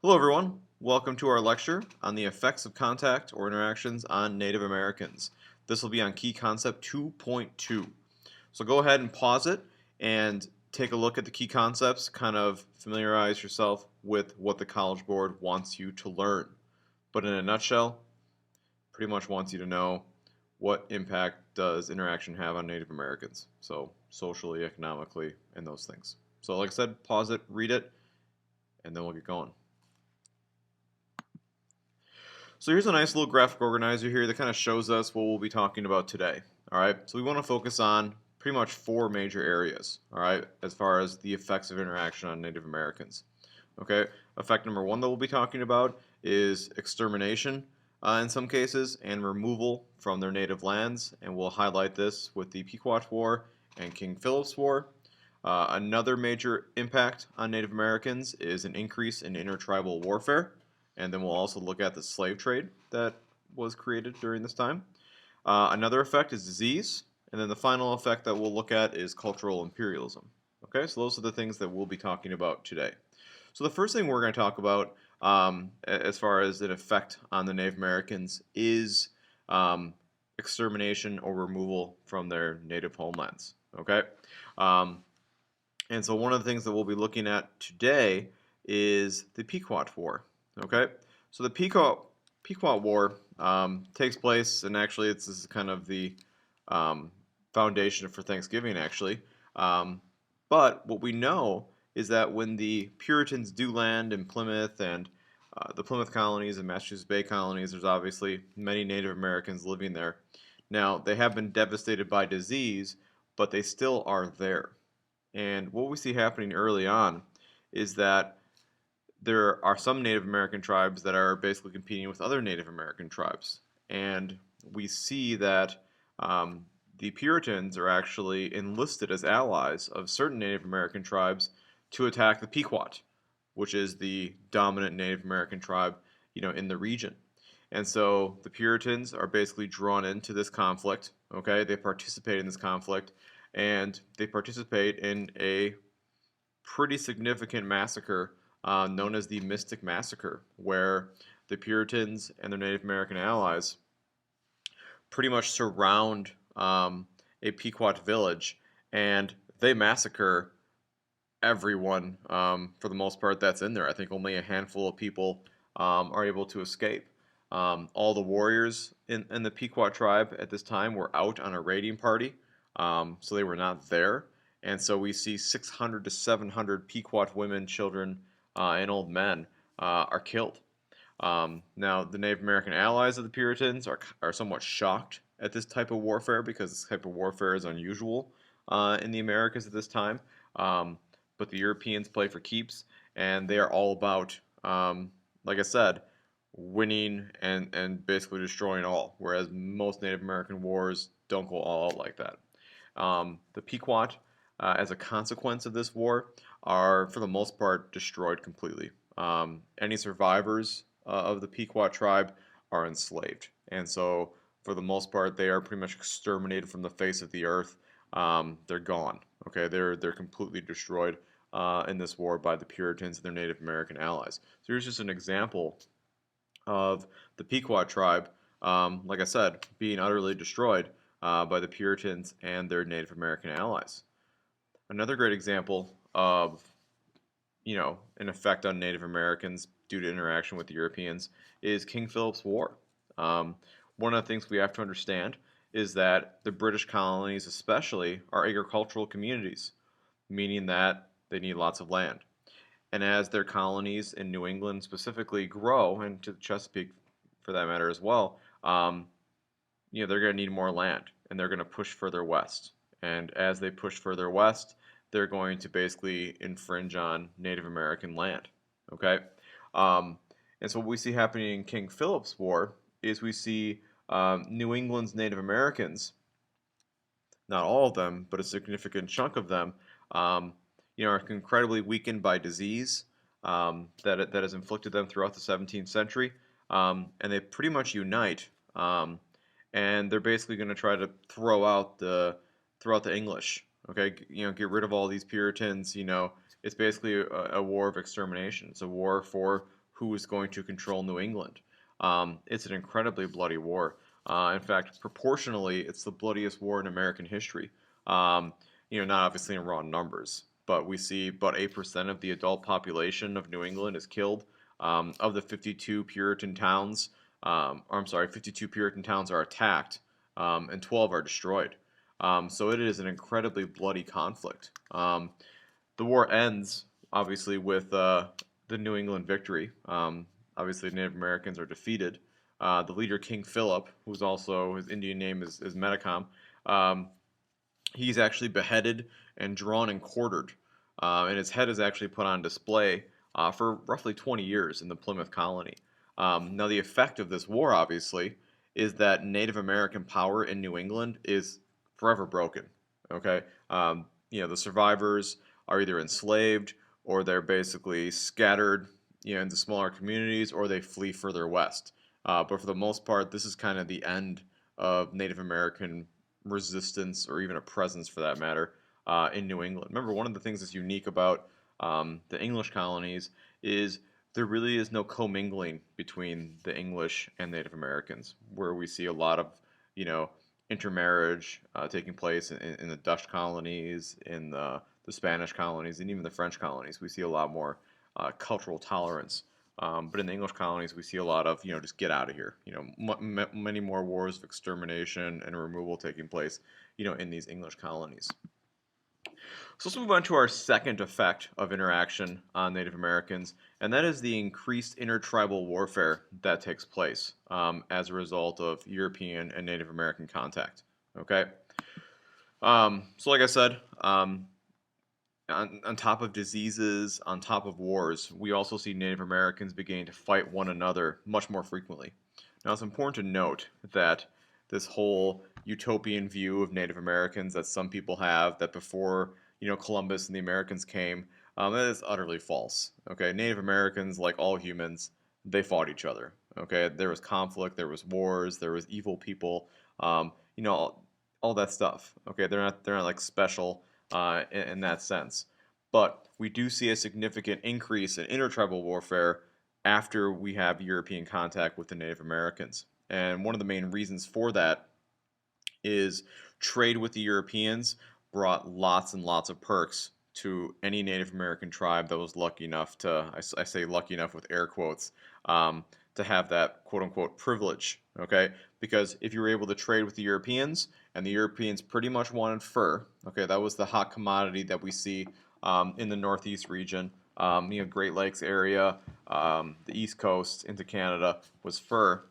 Hello everyone, welcome to our lecture on the effects of contact or interactions on Native Americans. This will be on Key Concept 2.2. So go ahead and pause it and take a look at the key concepts, kind of familiarize yourself with what the College Board wants you to learn. But in a nutshell, pretty much wants you to know what impact does interaction have on Native Americans. So socially, economically, and those things. So like I said, pause it, read it, and then we'll get going. So here's a nice little graphic organizer here that kind of shows us what we'll be talking about today. All right, so we want to focus on pretty much four major areas, all right, as far as the effects of interaction on Native Americans. Okay, effect number one that we'll be talking about is extermination in some cases and removal from their native lands, and we'll highlight this with the Pequot War and King Philip's War. Another major impact on Native Americans is an increase in intertribal warfare. And then we'll also look at the slave trade that was created during this time. Another effect is disease. And then the final effect that we'll look at is cultural imperialism. Okay, so those are the things that we'll be talking about today. So the first thing we're going to talk about as far as an effect on the Native Americans is extermination or removal from their native homelands. Okay, and so one of the things that we'll be looking at today is the Pequot War. Okay, so the Pequot War takes place, and actually this is kind of the foundation for Thanksgiving, actually. But what we know is that when the Puritans do land in Plymouth and the Plymouth Colonies and Massachusetts Bay Colonies, there's obviously many Native Americans living there. Now, they have been devastated by disease, but they still are there. And what we see happening early on is that there are some Native American tribes that are basically competing with other Native American tribes. And we see that the Puritans are actually enlisted as allies of certain Native American tribes to attack the Pequot, which is the dominant Native American tribe, in the region. And so the Puritans are basically drawn into this conflict, okay? They participate in this conflict, and they participate in a pretty significant massacre known as the Mystic Massacre, where the Puritans and their Native American allies pretty much surround a Pequot village, and they massacre everyone for the most part that's in there. I think only a handful of people are able to escape. All the warriors in the Pequot tribe at this time were out on a raiding party, so they were not there. And so we see 600 to 700 Pequot women, children, and old men are killed. Now, the Native American allies of the Puritans are somewhat shocked at this type of warfare because this type of warfare is unusual in the Americas at this time. But the Europeans play for keeps, and they are all about, like I said, winning and basically destroying all, whereas most Native American wars don't go all out like that. The Pequot, as a consequence of this war, are for the most part destroyed completely. Any survivors of the Pequot tribe are enslaved, and so for the most part they are pretty much exterminated from the face of the earth. They're gone. Okay, they're completely destroyed in this war by the Puritans and their Native American allies. So here's just an example of the Pequot tribe, like I said, being utterly destroyed by the Puritans and their Native American allies. Another great example of, an effect on Native Americans due to interaction with the Europeans is King Philip's War. One of the things we have to understand is that the British colonies especially are agricultural communities, meaning that they need lots of land. And as their colonies in New England specifically grow, and to the Chesapeake for that matter as well, they're going to need more land, and they're going to push further west. And as they push further west, they're going to basically infringe on Native American land. Okay, and so what we see happening in King Philip's War is we see New England's Native Americans, not all of them, but a significant chunk of them, are incredibly weakened by disease that has inflicted them throughout the 17th century, and they pretty much unite, and they're basically going to try to throw out the English. Okay, get rid of all these Puritans. It's basically a war of extermination. It's a war for who is going to control New England. It's an incredibly bloody war. In fact, proportionally, it's the bloodiest war in American history. Um, not obviously in raw numbers, but we see about 8% of the adult population of New England is killed. Of the 52 Puritan towns, or I'm sorry, 52 Puritan towns are attacked, and 12 are destroyed. So it is an incredibly bloody conflict. The war ends, obviously, with the New England victory. Obviously, Native Americans are defeated. The leader, King Philip, who's also, his Indian name is Metacom, um, he's actually beheaded and drawn and quartered. And his head is actually put on display for roughly 20 years in the Plymouth Colony. Now, the effect of this war, obviously, is that Native American power in New England is forever broken. Okay, the survivors are either enslaved or they're basically scattered, into smaller communities, or they flee further west. But for the most part, this is kind of the end of Native American resistance, or even a presence for that matter, in New England. Remember, one of the things that's unique about the English colonies is there really is no commingling between the English and Native Americans, where we see a lot of, intermarriage taking place in the Dutch colonies, in the Spanish colonies, and even the French colonies. We see a lot more cultural tolerance. But in the English colonies, we see a lot of, just get out of here. Many more wars of extermination and removal taking place, in these English colonies. So let's move on to our second effect of interaction on Native Americans, and that is the increased intertribal warfare that takes place as a result of European and Native American contact. Okay? So like I said, on top of diseases, on top of wars, we also see Native Americans beginning to fight one another much more frequently. Now, it's important to note that this whole utopian view of Native Americans that some people have, that before Columbus and the Americans came, that is utterly false. Okay, Native Americans, like all humans, they fought each other. Okay, there was conflict, there was wars, there was evil people, all that stuff. Okay, they're not like special in that sense. But we do see a significant increase in intertribal warfare after we have European contact with the Native Americans. And one of the main reasons for that is trade with the Europeans brought lots and lots of perks to any Native American tribe that was lucky enough to, I say lucky enough with air quotes, to have that quote unquote privilege. Okay, because if you were able to trade with the Europeans, and the Europeans pretty much wanted fur. Okay, that was the hot commodity that we see in the Northeast region, Great Lakes area, the East Coast into Canada was fur.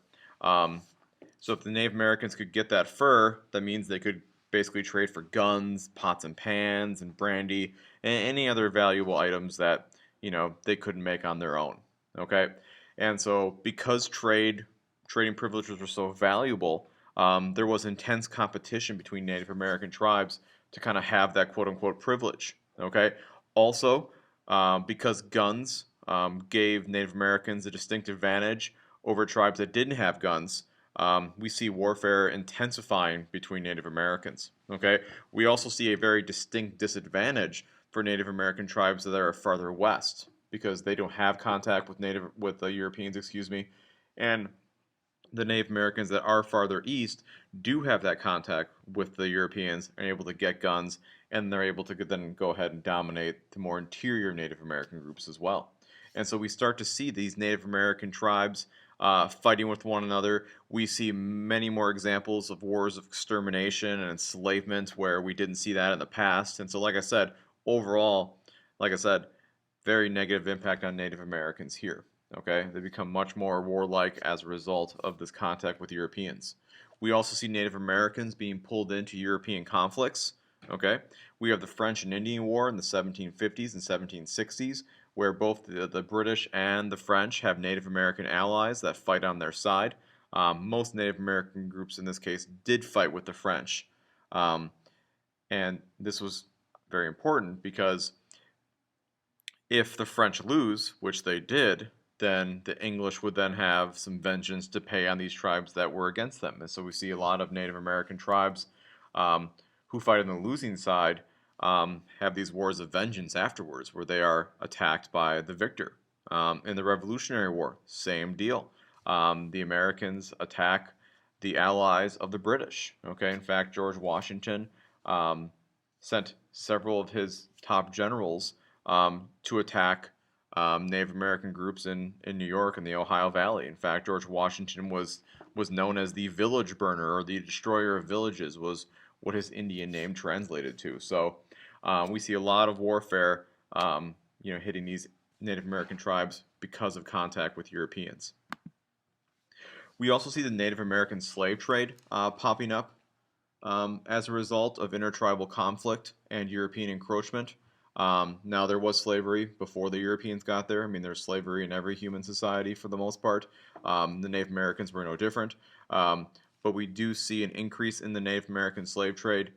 So if the Native Americans could get that fur, that means they could basically trade for guns, pots and pans, and brandy, and any other valuable items that they couldn't make on their own. Okay, and so because trading privileges were so valuable, there was intense competition between Native American tribes to kind of have that quote-unquote privilege. Okay. Also, because guns gave Native Americans a distinct advantage over tribes that didn't have guns, we see warfare intensifying between Native Americans. Okay. We also see a very distinct disadvantage for Native American tribes that are farther west because they don't have contact with the Europeans, and the Native Americans that are farther east do have that contact with the Europeans and are able to get guns, and they're able to then go ahead and dominate the more interior Native American groups as well. And so we start to see these Native American tribes fighting with one another. We see many more examples of wars of extermination and enslavement where we didn't see that in the past. And so, like I said, overall, very negative impact on Native Americans here. Okay, they become much more warlike as a result of this contact with Europeans. We also see Native Americans being pulled into European conflicts. Okay, we have the French and Indian War in the 1750s and 1760s, where both the British and the French have Native American allies that fight on their side. Most Native American groups in this case did fight with the French. And this was very important because if the French lose, which they did, then the English would then have some vengeance to pay on these tribes that were against them. And so we see a lot of Native American tribes who fight on the losing side have these wars of vengeance afterwards, where they are attacked by the victor. In the Revolutionary War, same deal. The Americans attack the allies of the British. Okay, in fact, George Washington um, sent several of his top generals to attack Native American groups in New York and the Ohio Valley. In fact, George Washington was known as the village burner or the destroyer of villages was what his Indian name translated to. So we see a lot of warfare, hitting these Native American tribes because of contact with Europeans. We also see the Native American slave trade popping up as a result of intertribal conflict and European encroachment. Now, there was slavery before the Europeans got there. I mean, there's slavery in every human society for the most part. The Native Americans were no different. But we do see an increase in the Native American slave trade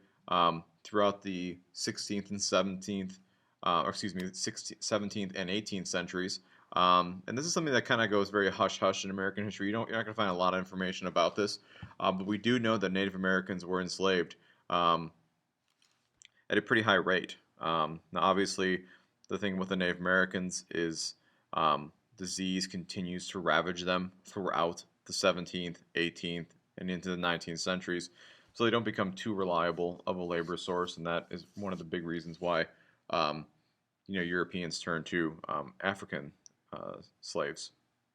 throughout the 16th and 17th, 17th and 18th centuries. And this is something that kind of goes very hush hush in American history. You're not going to find a lot of information about this, but we do know that Native Americans were enslaved at a pretty high rate. Now, obviously, the thing with the Native Americans is disease continues to ravage them throughout the 17th, 18th, and into the 19th centuries, so they don't become too reliable of a labor source, and that is one of the big reasons why Europeans turn to African slaves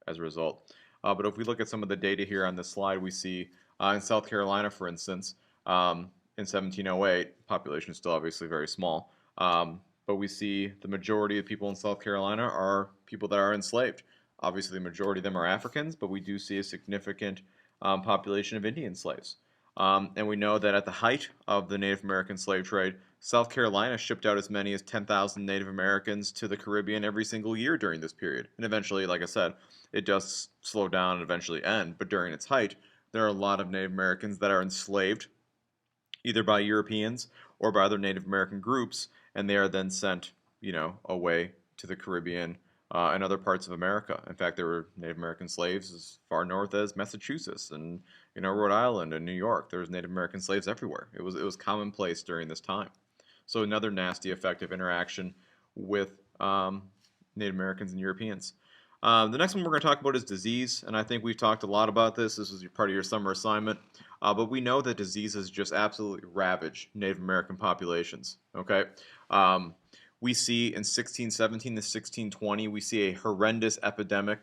as a result. But if we look at some of the data here on this slide, we see in South Carolina, for instance, in 1708, population is still obviously very small, but we see the majority of people in South Carolina are people that are enslaved. Obviously, the majority of them are Africans, but we do see a significant population of Indian slaves. And we know that at the height of the Native American slave trade, South Carolina shipped out as many as 10,000 Native Americans to the Caribbean every single year during this period. And eventually, like I said, it does slow down and eventually end. But during its height, there are a lot of Native Americans that are enslaved, either by Europeans or by other Native American groups, and they are then sent, away to the Caribbean and other parts of America. In fact, there were Native American slaves as far north as Massachusetts and Rhode Island and New York. There was Native American slaves everywhere. It was commonplace during this time. So another nasty effect of interaction with Native Americans and Europeans. The next one we're going to talk about is disease, and I think we've talked a lot about this. This was part of your summer assignment, but we know that diseases just absolutely ravage Native American populations. Okay, we see in 1617 to 1620, we see a horrendous epidemic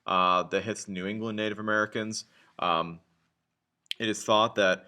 that hits New England Native Americans. It is thought that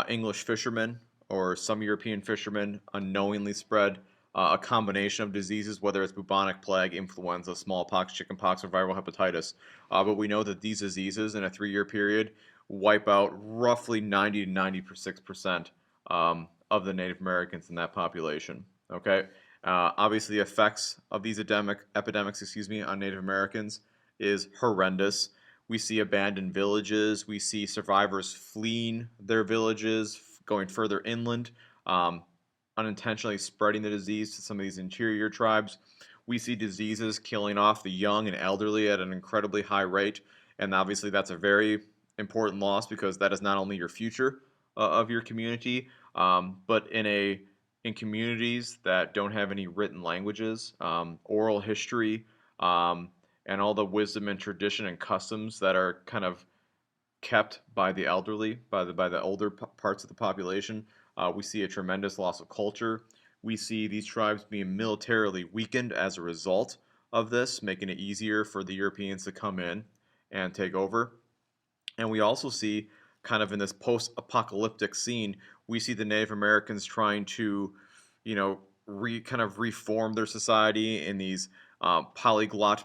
English fishermen or some European fishermen unknowingly spread a combination of diseases, whether it's bubonic plague, influenza, smallpox, chickenpox, or viral hepatitis. But we know that these diseases in a 3-year period wipe out roughly 90 to 96% of the Native Americans in that population. Okay, obviously the effects of these epidemics, on Native Americans is horrendous. We see abandoned villages. We see survivors fleeing their villages, going further inland, unintentionally spreading the disease to some of these interior tribes. We see diseases killing off the young and elderly at an incredibly high rate, and obviously that's a very important loss because that is not only your future of your community, but in communities that don't have any written languages, oral history, and all the wisdom and tradition and customs that are kind of kept by the elderly, by the older parts of the population. We see a tremendous loss of culture. We see these tribes being militarily weakened as a result of this, making it easier for the Europeans to come in and take over. And we also see, kind of in this post-apocalyptic scene, we see the Native Americans trying to, kind of reform their society in these polyglot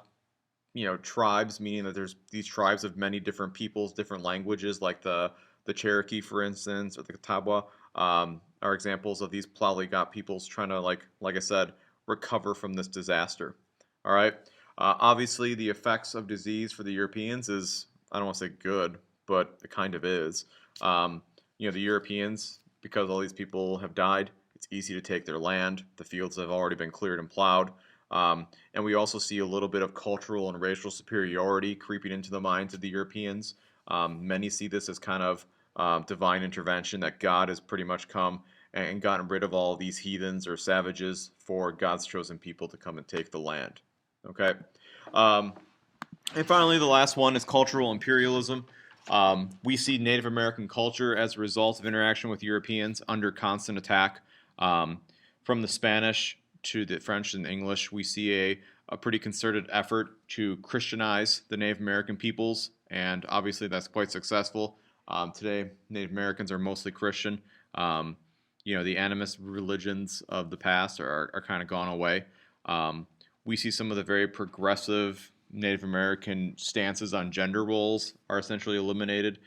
tribes, meaning that there's these tribes of many different peoples, different languages, like the Cherokee, for instance, or the Catawba, are examples of these polyglot peoples trying to, like I said, recover from this disaster. All right. Obviously, the effects of disease for the Europeans is, I don't want to say good, but it kind of is. The Europeans, because all these people have died, it's easy to take their land. The fields have already been cleared and plowed. And we also see a little bit of cultural and racial superiority creeping into the minds of the Europeans. Many see this as kind of divine intervention, that God has pretty much come and gotten rid of all these heathens or savages for God's chosen people to come and take the land. Okay. Um, and finally, the last one is cultural imperialism. We see Native American culture as a result of interaction with Europeans under constant attack. Um, from the Spanish to the French and English, we see a pretty concerted effort to Christianize the Native American peoples, and obviously that's quite successful. Today, Native Americans are mostly Christian. Um, the animist religions of the past are kind of gone away. We see some of the very progressive Native American stances on gender roles are essentially eliminated.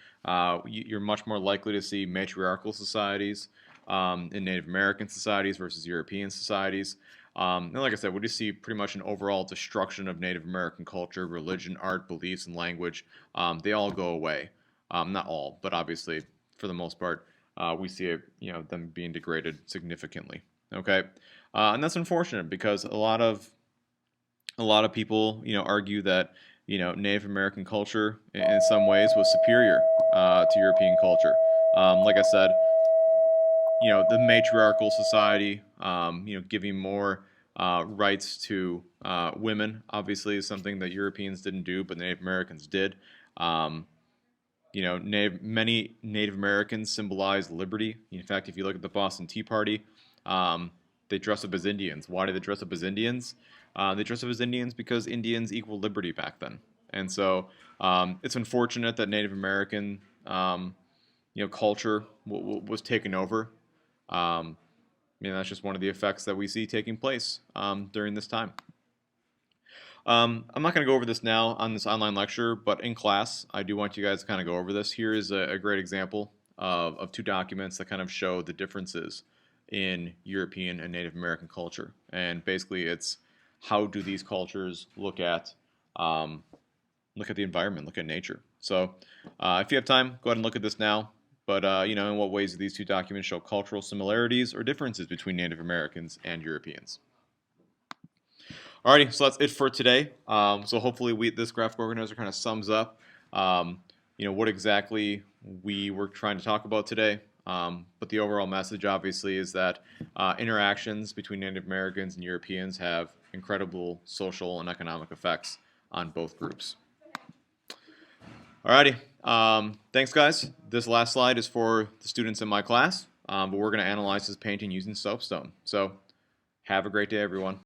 You're much more likely to see matriarchal societies in Native American societies versus European societies. And like I said, we just see pretty much an overall destruction of Native American culture, religion, art, beliefs, and language. They all go away. Not all, but obviously, for the most part, we see it, them being degraded significantly. Okay, and that's unfortunate because a lot of people, argue that Native American culture in some ways was superior to European culture. Like I said, the matriarchal society, giving more rights to women, obviously, is something that Europeans didn't do, but Native Americans did. Um, many Native Americans symbolize liberty. In fact, if you look at the Boston Tea Party, they dress up as Indians. Why do they dress up as Indians? They dress up as Indians because Indians equal liberty back then. And so it's unfortunate that Native American, culture was taken over. Um, that's just one of the effects that we see taking place during this time. I'm not going to go over this now on this online lecture, but in class, I do want you guys to kind of go over this. Here is a great example of two documents that kind of show the differences in European and Native American culture. And basically, it's how do these cultures look at the environment, look at nature. So if you have time, go ahead and look at this now. But in what ways do these two documents show cultural similarities or differences between Native Americans and Europeans? Alrighty, so that's it for today. So hopefully this graphic organizer kind of sums up, what exactly we were trying to talk about today. But the overall message, obviously, is that interactions between Native Americans and Europeans have incredible social and economic effects on both groups. Alrighty, thanks guys. This last slide is for the students in my class, but we're going to analyze this painting using soapstone. So have a great day, everyone.